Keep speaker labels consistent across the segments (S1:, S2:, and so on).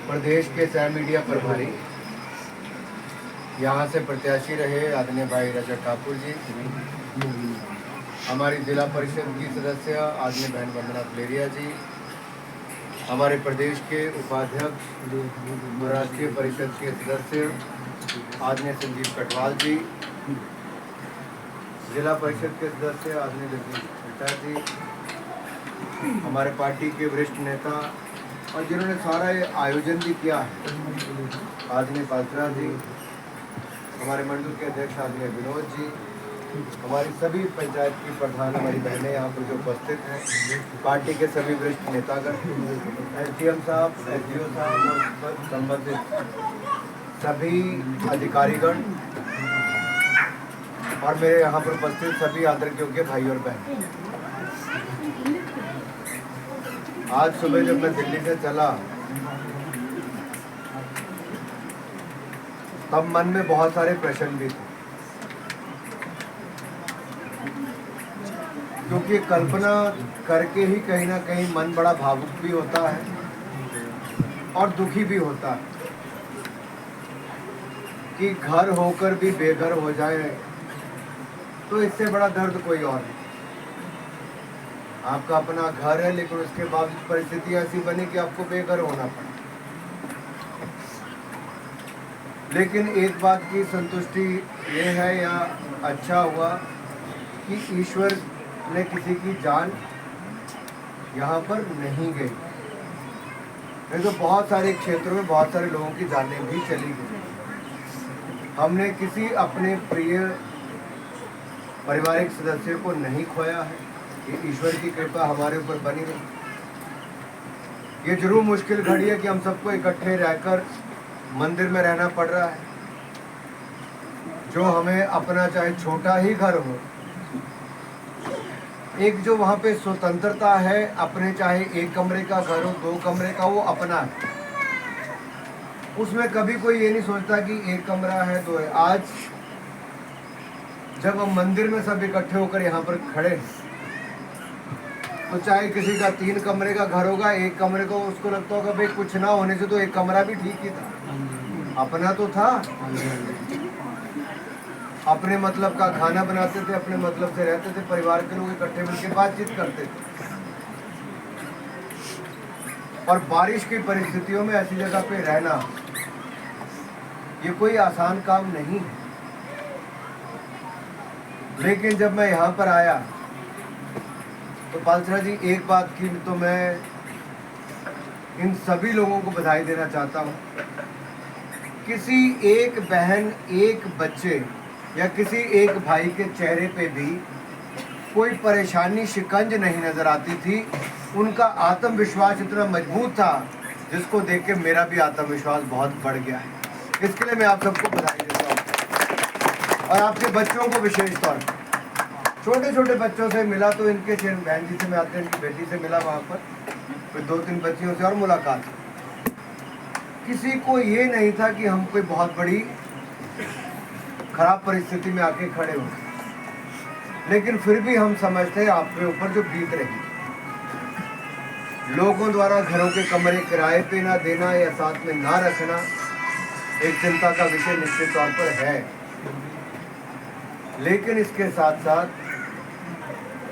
S1: प्रदेश के सह मीडिया प्रभारी, यहाँ से प्रत्याशी रहे आदरणीय भाई रजत ठाकुर जी, हमारी जिला परिषद की सदस्य आदरणीय बहन वंदना फलेरिया जी, हमारे प्रदेश के उपाध्यक्ष और राष्ट्रीय परिषद के सदस्य आदरणीय संजीव कटवाल जी, जिला परिषद के सदस्य आदरणीय जगदीश छट्टा जी, हमारे पार्टी के वरिष्ठ नेता और जिन्होंने सारा ये आयोजन भी किया है आदरणीय पालचरा जी, हमारे मंडल के अध्यक्ष आदरणीय विनोद जी, हमारी सभी पंचायत की प्रधान हमारी बहनें यहाँ पर जो उपस्थित हैं, पार्टी के सभी वरिष्ठ नेतागण, एसडीएम साहब, एसडीओ साहब और संबंधित सभी अधिकारीगण और मेरे यहाँ पर उपस्थित सभी आदर योग्य भाई और बहन। आज सुबह जब मैं दिल्ली से चला तब मन में बहुत सारे प्रश्न भी थे, क्योंकि कल्पना करके ही कहीं ना कहीं मन बड़ा भावुक भी होता है और दुखी भी होता है कि घर होकर भी बेघर हो जाए तो इससे बड़ा दर्द कोई और नहीं। आपका अपना घर है लेकिन उसके बावजूद परिस्थिति ऐसी बनी कि आपको बेघर होना पड़ा। लेकिन एक बात की संतुष्टि ये है या अच्छा हुआ कि ईश्वर ने किसी की जान यहाँ पर नहीं गई, नहीं तो बहुत सारे क्षेत्रों में बहुत सारे लोगों की जानें भी चली गई। हमने किसी अपने प्रिय पारिवारिक सदस्य को नहीं खोया है, ये ईश्वर की कृपा हमारे ऊपर बनी रही। ये जरूर मुश्किल घड़ी है कि हम सबको इकट्ठे रहकर मंदिर में रहना पड़ रहा है, जो हमें अपना चाहे छोटा ही घर हो, एक जो वहाँ पे स्वतंत्रता है, अपने चाहे एक कमरे का घर हो, 2 कमरे का, वो अपना है। उसमें कभी कोई ये नहीं सोचता कि एक कमरा है 2 है। आज जब हम मंदिर में सब इकट्ठे होकर यहाँ पर खड़े हैं, तो चाहे किसी का 3 कमरे का घर होगा, एक कमरे को उसको लगता होगा भाई कुछ ना होने से तो एक कमरा भी ठीक ही था, अपना तो था। अपने मतलब का खाना बनाते थे, अपने मतलब से रहते थे, परिवार के लोग इकट्ठे मिलकर बातचीत करते थे। और बारिश की परिस्थितियों में ऐसी जगह पे रहना ये कोई आसान काम नहीं है। लेकिन जब मैं यहाँ पर आया तो पालचरा जी, एक बात की तो मैं इन सभी लोगों को बधाई देना चाहता हूँ। किसी एक बहन, एक बच्चे या किसी एक भाई के चेहरे पे भी कोई परेशानी, शिकंज नहीं नजर आती थी। उनका आत्मविश्वास इतना मजबूत था जिसको देख के मेरा भी आत्मविश्वास बहुत बढ़ गया है। इसके लिए मैं आप सबको बधाई देता हूँ और आपके बच्चों को विशेष तौर पर। छोटे छोटे बच्चों से मिला तो इनके बहन जी से मैं आते इनकी बेटी से मिला वहाँ पर, फिर 2-3 बच्चियों से और मुलाकात। किसी को ये नहीं था कि हम कोई बहुत बड़ी खराब परिस्थिति में आके खड़े हो, लेकिन फिर भी हम समझते आपके ऊपर जो बीत रही, लोगों द्वारा घरों के कमरे किराए पे ना देना या साथ में ना रखना एक चिंता का विषय निश्चित तौर पर है। लेकिन इसके साथ साथ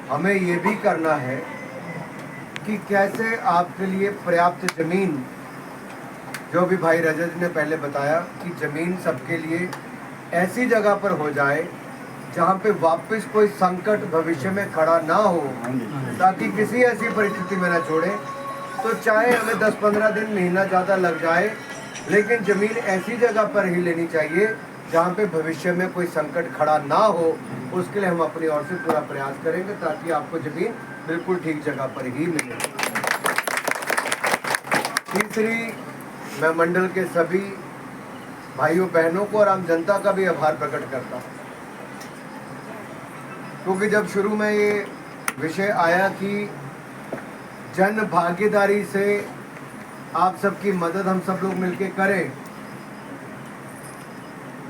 S1: हमें ये भी करना है कि कैसे आपके लिए पर्याप्त जमीन, जो भी भाई रजत ने पहले बताया कि जमीन सबके लिए ऐसी जगह पर हो जाए जहाँ पे वापस कोई संकट भविष्य में खड़ा ना हो, ताकि किसी ऐसी परिस्थिति में ना छोड़े। तो चाहे हमें 10-15 दिन, महीना ज़्यादा लग जाए, लेकिन ज़मीन ऐसी जगह पर ही लेनी चाहिए जहाँ पे भविष्य में कोई संकट खड़ा ना हो। उसके लिए हम अपनी ओर से पूरा प्रयास करेंगे ताकि आपको ज़मीन बिल्कुल ठीक जगह पर ही मिले। तीसरी, मैं मंडल के सभी भाइयों बहनों को और आम जनता का भी आभार प्रकट करता हूँ, क्योंकि जब शुरू में ये विषय आया कि जन भागीदारी से आप सबकी मदद हम सब लोग मिलके करें,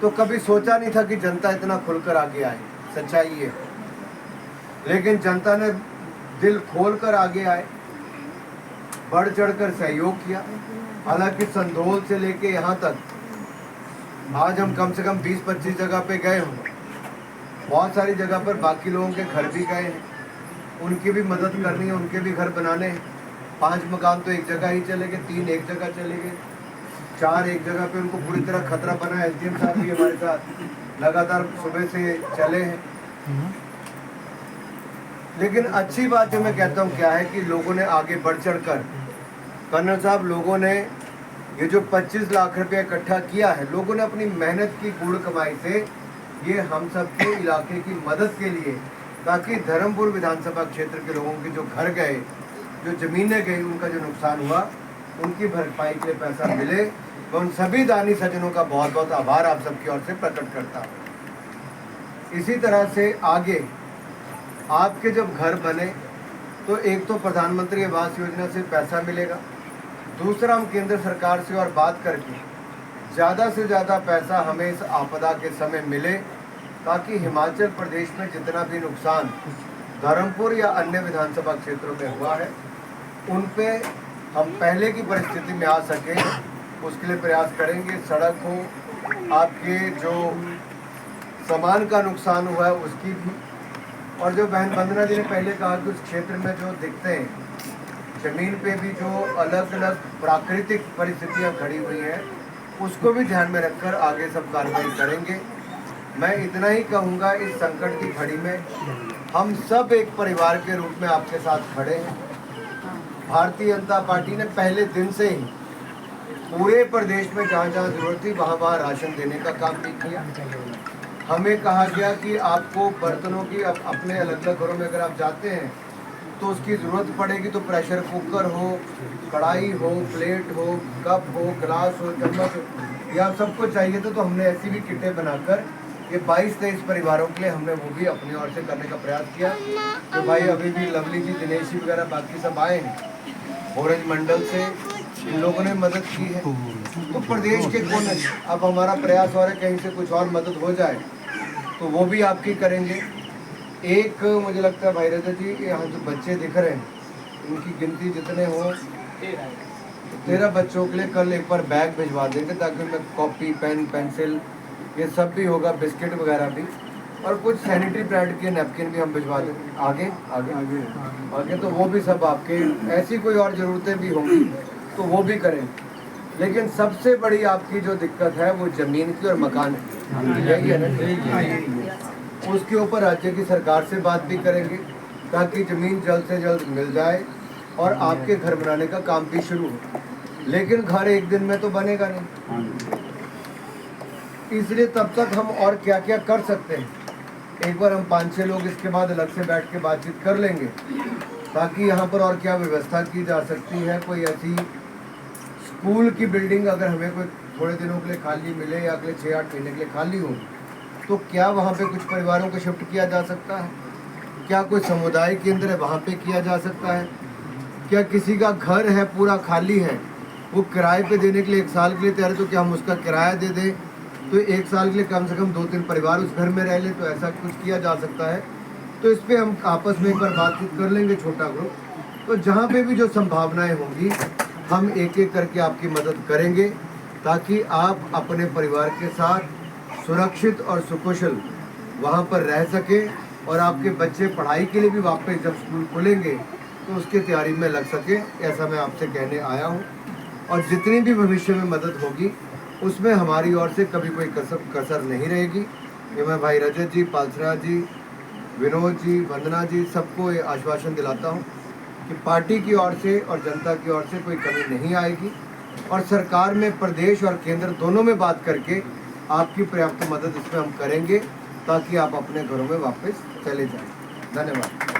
S1: तो कभी सोचा नहीं था कि जनता इतना खुलकर आगे आए। सच्चाई है, लेकिन जनता ने दिल खोलकर आगे आए, बढ़ चढ़कर सहयोग किया हालांकि संधोल से लेके यहाँ तक आज हम कम से कम 20-25 जगह पे गए हों। बहुत सारी जगह पर बाकी लोगों के घर भी गए हैं, उनकी भी मदद करनी है, उनके भी घर बनाने हैं। 5 मकान तो एक जगह ही चले गए, 3 एक जगह चले गए, 4 एक जगह पे उनको पूरी तरह खतरा बना है। SDM साहब भी हमारे साथ लगातार सुबह से चले हैं। लेकिन अच्छी बात जो मैं कहता हूँ क्या है कि लोगों ने आगे बढ़ चढ़ कर, कर्नल साहब, लोगों ने ये जो 25 लाख रुपया इकट्ठा किया है, लोगों ने अपनी मेहनत की गुड़ कमाई से ये हम सब के इलाके की मदद के लिए, ताकि धर्मपुर विधानसभा क्षेत्र के लोगों के जो घर गए, जो ज़मीनें गई, उनका जो नुकसान हुआ, उनकी भरपाई के लिए पैसा मिले। मैं उन सभी दानी सज्जनों का बहुत बहुत आभार आप सबकी ओर से प्रकट करता हूँ। इसी तरह से आगे आपके जब घर बने तो एक तो प्रधानमंत्री आवास योजना से पैसा मिलेगा, दूसरा हम केंद्र सरकार से और बात करके ज़्यादा से ज़्यादा पैसा हमें इस आपदा के समय मिले, ताकि हिमाचल प्रदेश में जितना भी नुकसान धर्मपुर या अन्य विधानसभा क्षेत्रों में हुआ है, उन पे हम पहले की परिस्थिति में आ सकें, उसके लिए प्रयास करेंगे। सड़क हो, आपके जो सामान का नुकसान हुआ है उसकी भी, और जो बहन वंदना जी ने पहले कहा कि उस क्षेत्र में जो दिखते हैं, ज़मीन पे भी जो अलग अलग प्राकृतिक परिस्थितियाँ खड़ी हुई हैं, उसको भी ध्यान में रखकर आगे सब कार्रवाई करेंगे। मैं इतना ही कहूँगा, इस संकट की घड़ी में हम सब एक परिवार के रूप में आपके साथ खड़े हैं। भारतीय जनता पार्टी ने पहले दिन से ही पूरे प्रदेश में जहाँ जहाँ जरूरत थी वहाँ राशन देने का काम भी किया। हमें कहा गया कि आपको बर्तनों की अपने अलग अलग घरों में अगर आप जाते हैं तो उसकी ज़रूरत पड़ेगी, तो प्रेशर कुकर हो, कढ़ाई हो, प्लेट हो, कप हो, गिलास हो, चम्मच हो, या सबको चाहिए तो हमने ऐसी भी किटें बनाकर ये 22-23 परिवारों के लिए हमने वो भी अपनी ओर से करने का प्रयास किया। तो भाई अभी भी लवली जी, दिनेश जी वगैरह बाकी सब आए हैं ऑरेंज मंडल से, इन लोगों ने मदद की है। तो प्रदेश के कोने, अब हमारा प्रयास और है कहीं से कुछ और मदद हो जाए तो वो भी आपकी करेंगे। एक मुझे लगता है भाई रजत जी, यहाँ जो बच्चे दिख रहे हैं, उनकी गिनती जितने हो 13 बच्चों के लिए कल एक बार बैग भिजवा देंगे, ताकि उनमें कॉपी, पेन, पेंसिल ये सब भी होगा, बिस्किट वगैरह भी, और कुछ सैनिटरी पैड के नैपकिन भी हम भिजवा देंगे। आगे आगे आगे आगे तो वो भी सब आपके, ऐसी कोई और ज़रूरतें भी होंगी तो वो भी करेंगे। लेकिन सबसे बड़ी आपकी जो दिक्कत है वो ज़मीन की और मकान की, यही है ना। उसके ऊपर राज्य की सरकार से बात भी करेंगे, ताकि ज़मीन जल्द से जल्द मिल जाए और आपके घर बनाने का काम भी शुरू हो। लेकिन घर एक दिन में तो बनेगा नहीं, इसलिए तब तक हम और क्या क्या कर सकते हैं, एक बार हम 5-6 लोग इसके बाद अलग से बैठ के बातचीत कर लेंगे, ताकि यहाँ पर और क्या व्यवस्था की जा सकती है। कोई ऐसी स्कूल की बिल्डिंग अगर हमें कोई थोड़े दिनों के लिए खाली मिले या अगले 6-8 महीने के लिए खाली हो, तो क्या वहाँ पे कुछ परिवारों को शिफ्ट किया जा सकता है? क्या कोई समुदाय केंद्र है वहाँ पे किया जा सकता है? क्या किसी का घर है पूरा खाली है, वो किराए पे देने के लिए 1 साल के लिए तैयार है, तो क्या हम उसका किराया दे दें तो 1 साल के लिए कम से कम 2-3 परिवार उस घर में रह ले? तो ऐसा कुछ किया जा सकता है। तो इस पर हम आपस में एक बार बातचीत कर लेंगे, छोटा ग्रुप। तो जहाँ पे भी जो संभावनाएं होंगी हम एक एक करके आपकी मदद करेंगे, ताकि आप अपने परिवार के साथ सुरक्षित और सुकुशल वहाँ पर रह सकें, और आपके बच्चे पढ़ाई के लिए भी वापस जब स्कूल खुलेंगे तो उसकी तैयारी में लग सके। ऐसा मैं आपसे कहने आया हूँ। और जितनी भी भविष्य में मदद होगी उसमें हमारी ओर से कभी कोई कसर नहीं रहेगी। ये मैं भाई रजत जी, पालसरा जी, विनोद जी, वंदना जी, सबको ये आश्वासन दिलाता हूँ कि पार्टी की ओर से और जनता की ओर से कोई कमी नहीं आएगी, और सरकार में प्रदेश और केंद्र दोनों में बात करके आपकी पर्याप्त मदद इसमें हम करेंगे, ताकि आप अपने घरों में वापस चले जाएं। धन्यवाद।